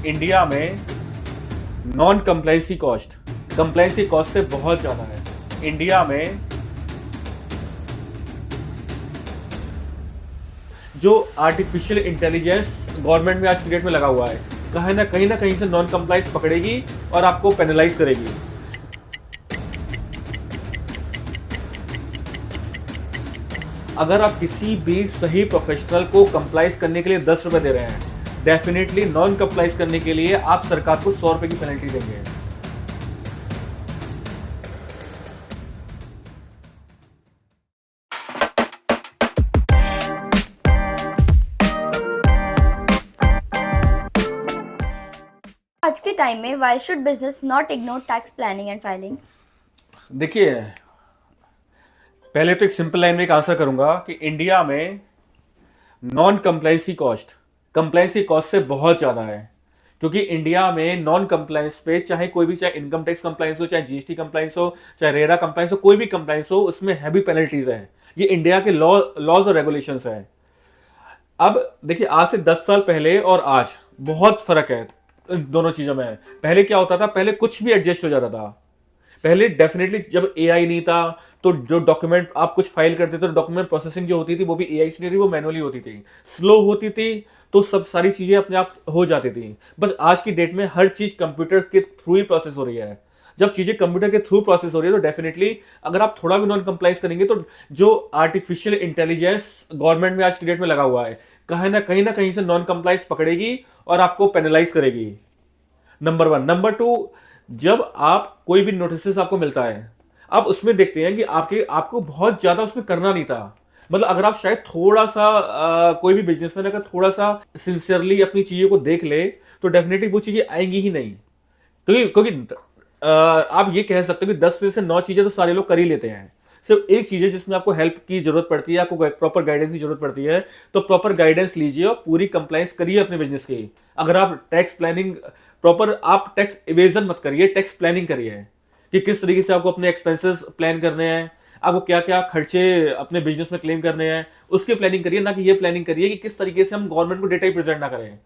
India में non कंप्लायंसी cost से बहुत ज़्यादा है। इंडिया में जो आर्टिफिशियल इंटेलिजेंस गवर्नमेंट में आज की डेट में लगा हुआ है, कहीं ना कहीं से नॉन कंप्लायंस पकड़ेगी और आपको पेनलाइज करेगी। अगर आप किसी भी सही प्रोफेशनल को कंप्लाइज करने के लिए 10 रुपए दे रहे हैं, डेफिनेटली नॉन कंप्लाइज करने के लिए आप सरकार को 100 रुपए की पेनल्टी देंगे। आज के टाइम में why should business not ignore tax planning and filing? देखिए, पहले तो एक सिंपल लाइन में एक आंसर करूंगा कि इंडिया में नॉन कंप्लायंसी कॉस्ट से बहुत ज्यादा है। क्योंकि इंडिया में नॉन कंप्लायंस पे चाहे कोई भी, चाहे इनकम टैक्स कंप्लायंस हो, चाहे जीएसटी कंप्लायंस हो, चाहे रेरा कंप्लायंस हो, कोई भी कंप्लायंस हो, उसमें हैवी पेनल्टीज है। ये इंडिया के लॉज और रेगुलेशंस है। अब देखिए, आज से 10 साल पहले और आज बहुत फर्क है इन दोनों चीजों में। पहले क्या होता था, पहले कुछ भी एडजस्ट हो जाता था। पहले डेफिनेटली जब एआई नहीं था तो जो डॉक्यूमेंट आप कुछ फाइल करते थे तो डॉक्यूमेंट प्रोसेसिंग जो होती थी वो भी एआई से नहीं थी, वो मैनुअली होती थी, स्लो होती थी। तो सब सारी चीजें अपने आप हो जाती थी। बस आज की डेट में हर चीज कंप्यूटर के थ्रू ही प्रोसेस हो रही है। जब चीजें कंप्यूटर के थ्रू प्रोसेस हो रही है तो डेफिनेटली अगर आप थोड़ा भी नॉन कंप्लाइज करेंगे तो जो आर्टिफिशियल इंटेलिजेंस गवर्नमेंट में आज की डेट में लगा हुआ है, कहीं ना कहीं से नॉन कंप्लाइज पकड़ेगी और आपको पेनलाइज करेगी। नंबर 1। नंबर 2, जब आप कोई भी नोटिस आपको मिलता है, आप उसमें देखते हैं कि आपको बहुत ज्यादा उसमें करना नहीं था। मतलब अगर आप शायद थोड़ा सा कोई भी बिजनेसमैन अगर थोड़ा सा सिंसियरली अपनी चीजों को देख ले तो डेफिनेटली वो चीजें आएंगी ही नहीं। क्योंकि आप ये कह सकते हो कि 10 में से 9 चीजें तो सारे लोग कर ही लेते हैं। सिर्फ एक चीज है जिसमें आपको हेल्प की जरूरत पड़ती है, आपको प्रॉपर गाइडेंस की जरूरत पड़ती है। तो प्रॉपर गाइडेंस लीजिए और पूरी कंप्लायंस करिए अपने बिजनेस की। अगर आप टैक्स प्लानिंग प्रॉपर, आप टैक्स इवेजन मत करिए, टैक्स प्लानिंग करिए कि किस तरीके से आपको अपने एक्सपेंसेस प्लान करने हैं, आपको क्या क्या खर्चे अपने बिजनेस में क्लेम करने हैं, उसकी प्लानिंग करिए। ना कि ये प्लानिंग करिए कि किस तरीके से हम गवर्नमेंट को डेटा ही प्रेजेंट ना करें।